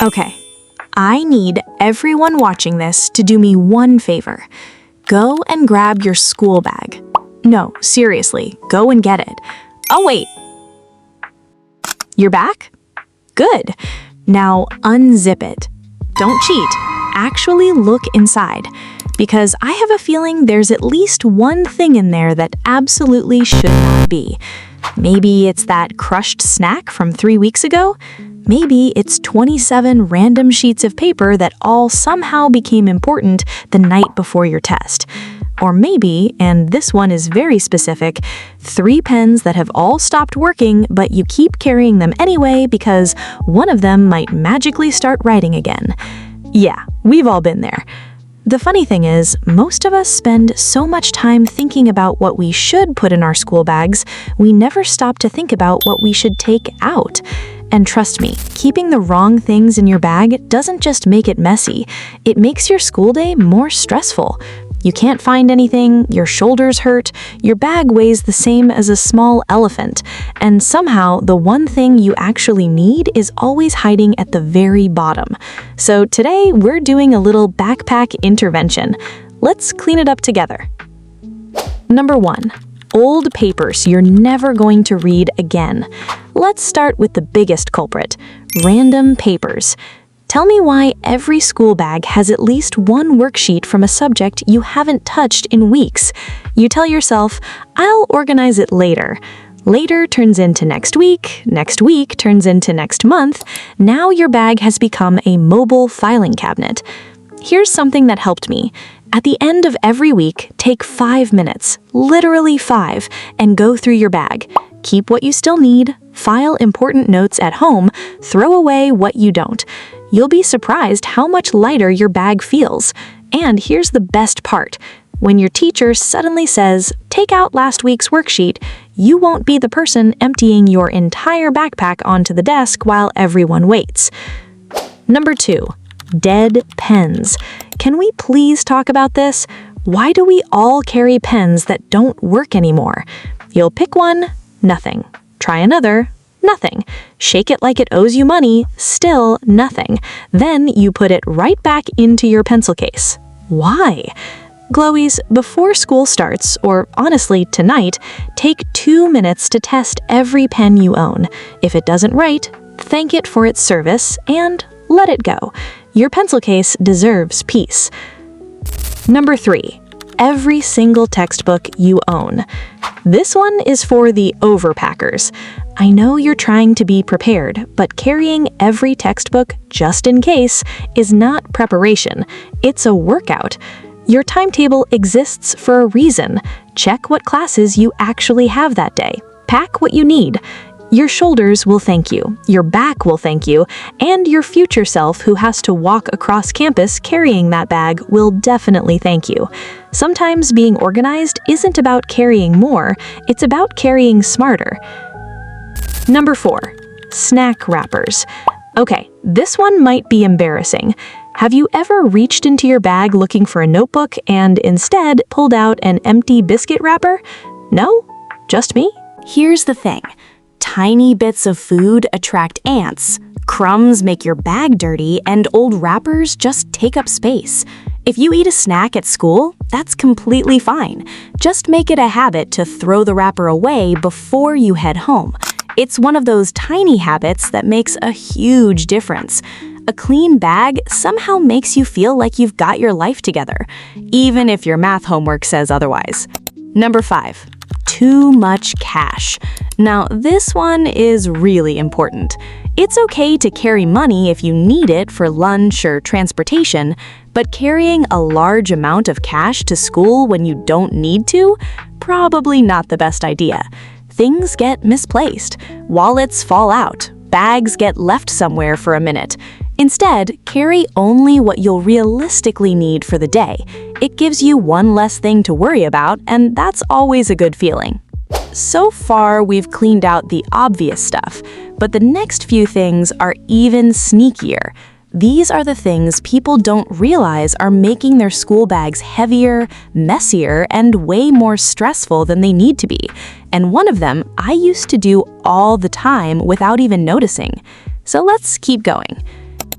Okay, I need everyone watching this to do me one favor. Go and grab your school bag. No, seriously, go and get it. Oh, wait. You're back? Good. Now unzip it. Don't cheat. Actually look inside, because I have a feeling there's at least one thing in there that absolutely should not be. Maybe it's that crushed snack from 3 weeks ago. Maybe it's 27 random sheets of paper that all somehow became important the night before your test. Or maybe, and this one is very specific, 3 pens that have all stopped working, but you keep carrying them anyway because one of them might magically start writing again. Yeah, we've all been there. The funny thing is, most of us spend so much time thinking about what we should put in our school bags, we never stop to think about what we should take out. And trust me, keeping the wrong things in your bag doesn't just make it messy, it makes your school day more stressful. You can't find anything, your shoulders hurt, your bag weighs the same as a small elephant, and somehow the one thing you actually need is always hiding at the very bottom. So today we're doing a little backpack intervention. Let's clean it up together. Number 1. Old papers you're never going to read again. Let's start with the biggest culprit, random papers. Tell me why every school bag has at least one worksheet from a subject you haven't touched in weeks. You tell yourself, I'll organize it later. Later turns into next week turns into next month. Now your bag has become a mobile filing cabinet. Here's something that helped me. At the end of every week, take 5 minutes, literally 5, and go through your bag. Keep what you still need, file important notes at home, throw away what you don't. You'll be surprised how much lighter your bag feels. And here's the best part. When your teacher suddenly says, take out last week's worksheet, you won't be the person emptying your entire backpack onto the desk while everyone waits. Number 2, dead pens. Can we please talk about this? Why do we all carry pens that don't work anymore? You'll pick one, nothing. Try another, nothing. Shake it like it owes you money, still nothing. Then you put it right back into your pencil case. Why? Glowies, before school starts, or honestly tonight, take 2 minutes to test every pen you own. If it doesn't write, thank it for its service and let it go. Your pencil case deserves peace. Number 3. Every single textbook you own. This one is for the overpackers. I know you're trying to be prepared, but carrying every textbook just in case is not preparation. It's a workout. Your timetable exists for a reason. Check what classes you actually have that day. Pack what you need. Your shoulders will thank you, your back will thank you, and your future self who has to walk across campus carrying that bag will definitely thank you. Sometimes being organized isn't about carrying more, it's about carrying smarter. Number 4, snack wrappers. Okay, this one might be embarrassing. Have you ever reached into your bag looking for a notebook and instead pulled out an empty biscuit wrapper? No? Just me? Here's the thing. Tiny bits of food attract ants, crumbs make your bag dirty, and old wrappers just take up space. If you eat a snack at school, that's completely fine. Just make it a habit to throw the wrapper away before you head home. It's one of those tiny habits that makes a huge difference. A clean bag somehow makes you feel like you've got your life together, even if your math homework says otherwise. Number 5. Too much cash. Now, this one is really important. It's okay to carry money if you need it for lunch or transportation, but carrying a large amount of cash to school when you don't need to? Probably not the best idea. Things get misplaced, wallets fall out, bags get left somewhere for a minute. Instead, carry only what you'll realistically need for the day. It gives you one less thing to worry about, and that's always a good feeling. So far, we've cleaned out the obvious stuff, but the next few things are even sneakier. These are the things people don't realize are making their school bags heavier, messier, and way more stressful than they need to be. And one of them I used to do all the time without even noticing. So let's keep going.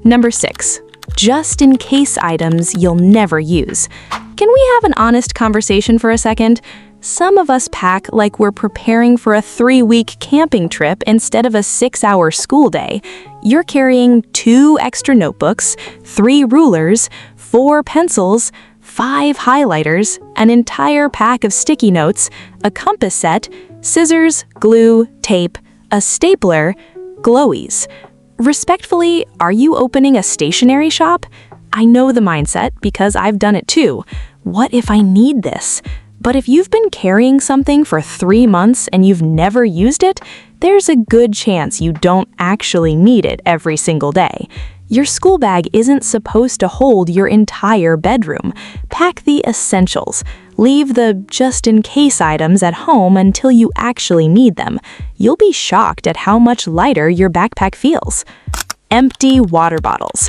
Number 6. Just in case items you'll never use. Can we have an honest conversation for a second? Some of us pack like we're preparing for a 3-week camping trip instead of a 6-hour school day. You're carrying 2 extra notebooks, 3 rulers, 4 pencils, 5 highlighters, an entire pack of sticky notes, a compass set, scissors, glue, tape, a stapler, glowies. Respectfully, are you opening a stationery shop? I know the mindset because I've done it too. What if I need this? But if you've been carrying something for 3 months and you've never used it, there's a good chance you don't actually need it every single day. Your school bag isn't supposed to hold your entire bedroom. Pack the essentials. Leave the just-in-case items at home until you actually need them. You'll be shocked at how much lighter your backpack feels. Empty water bottles.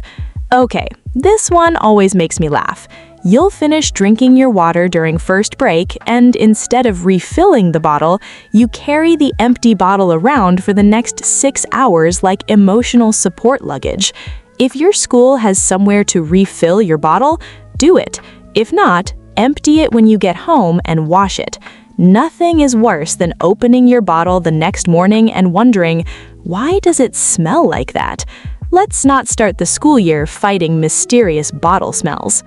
Okay, this one always makes me laugh. You'll finish drinking your water during first break, and instead of refilling the bottle, you carry the empty bottle around for the next 6 hours like emotional support luggage. If your school has somewhere to refill your bottle, do it. If not, empty it when you get home and wash it. Nothing is worse than opening your bottle the next morning and wondering, why does it smell like that? Let's not start the school year fighting mysterious bottle smells.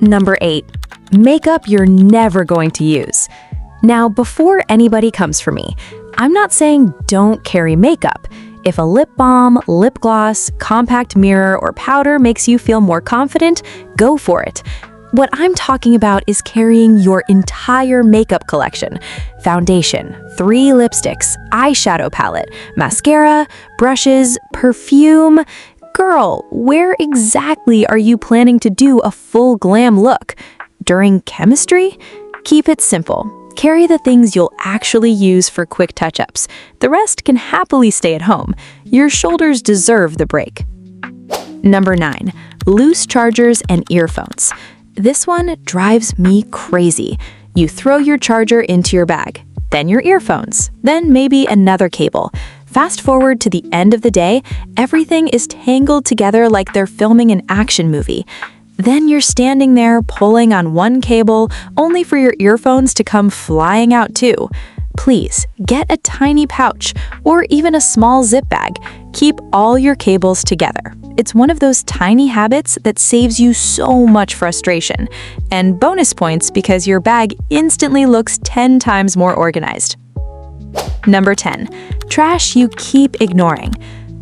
Number 8. Makeup you're never going to use. Now, before anybody comes for me, I'm not saying don't carry makeup. If a lip balm, lip gloss, compact mirror, or powder makes you feel more confident, go for it. What I'm talking about is carrying your entire makeup collection. Foundation, 3 lipsticks, eyeshadow palette, mascara, brushes, perfume. Girl, where exactly are you planning to do a full glam look? During chemistry? Keep it simple. Carry the things you'll actually use for quick touch-ups. The rest can happily stay at home. Your shoulders deserve the break. Number 9. Loose chargers and earphones. This one drives me crazy. You throw your charger into your bag, then your earphones, then maybe another cable. Fast forward to the end of the day, everything is tangled together like they're filming an action movie. Then you're standing there pulling on one cable, only for your earphones to come flying out too. Please, get a tiny pouch or even a small zip bag. Keep all your cables together. It's one of those tiny habits that saves you so much frustration. And bonus points because your bag instantly looks 10 times more organized. Number 10. Trash you keep ignoring.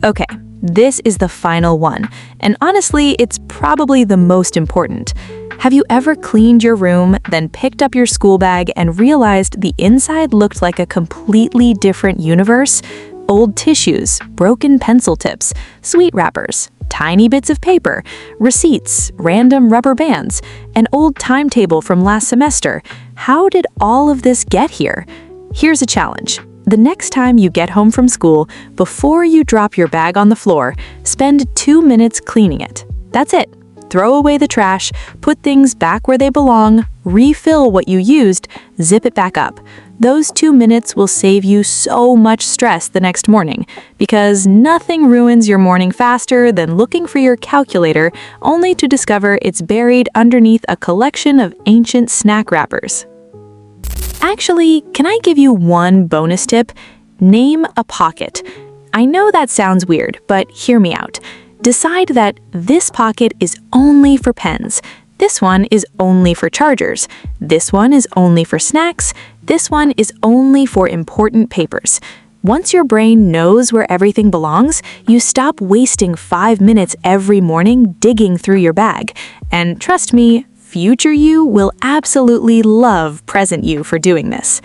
Okay, this is the final one, and honestly, it's probably the most important. Have you ever cleaned your room, then picked up your school bag and realized the inside looked like a completely different universe? Old tissues, broken pencil tips, sweet wrappers, tiny bits of paper, receipts, random rubber bands, an old timetable from last semester. How did all of this get here? Here's a challenge. The next time you get home from school, before you drop your bag on the floor, spend 2 minutes cleaning it. That's it. Throw away the trash, put things back where they belong, refill what you used, zip it back up. Those 2 minutes will save you so much stress the next morning, because nothing ruins your morning faster than looking for your calculator only to discover it's buried underneath a collection of ancient snack wrappers. Actually, can I give you one bonus tip? Name a pocket. I know that sounds weird, but hear me out. Decide that this pocket is only for pens. This one is only for chargers. This one is only for snacks. This one is only for important papers. Once your brain knows where everything belongs, you stop wasting 5 minutes every morning digging through your bag. And trust me, future you will absolutely love present you for doing this.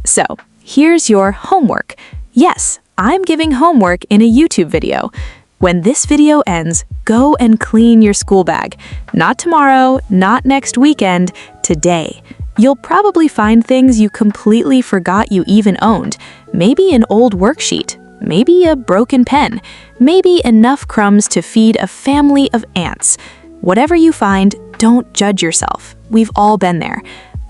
So, here's your homework. Yes, I'm giving homework in a YouTube video. When this video ends, go and clean your school bag. Not tomorrow, not next weekend, today. You'll probably find things you completely forgot you even owned. Maybe an old worksheet, maybe a broken pen, maybe enough crumbs to feed a family of ants. Whatever you find, don't judge yourself. We've all been there.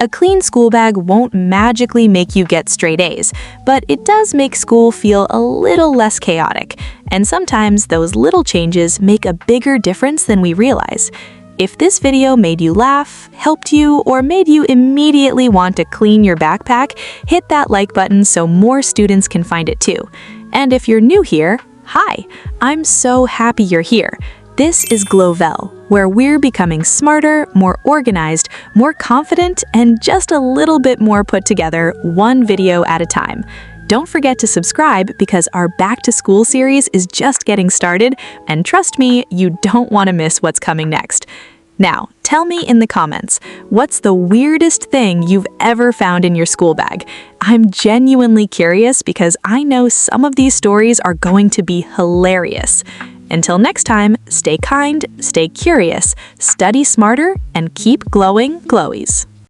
A clean school bag won't magically make you get straight A's, but it does make school feel a little less chaotic, and sometimes those little changes make a bigger difference than we realize. If this video made you laugh, helped you, or made you immediately want to clean your backpack, hit that like button so more students can find it too. And if you're new here, hi! I'm so happy you're here. This is Glowvel, where we're becoming smarter, more organized, more confident, and just a little bit more put together, one video at a time. Don't forget to subscribe because our Back to School series is just getting started, and trust me, you don't want to miss what's coming next. Now, tell me in the comments, what's the weirdest thing you've ever found in your school bag? I'm genuinely curious because I know some of these stories are going to be hilarious. Until next time, stay kind, stay curious, study smarter, and keep glowing glowies.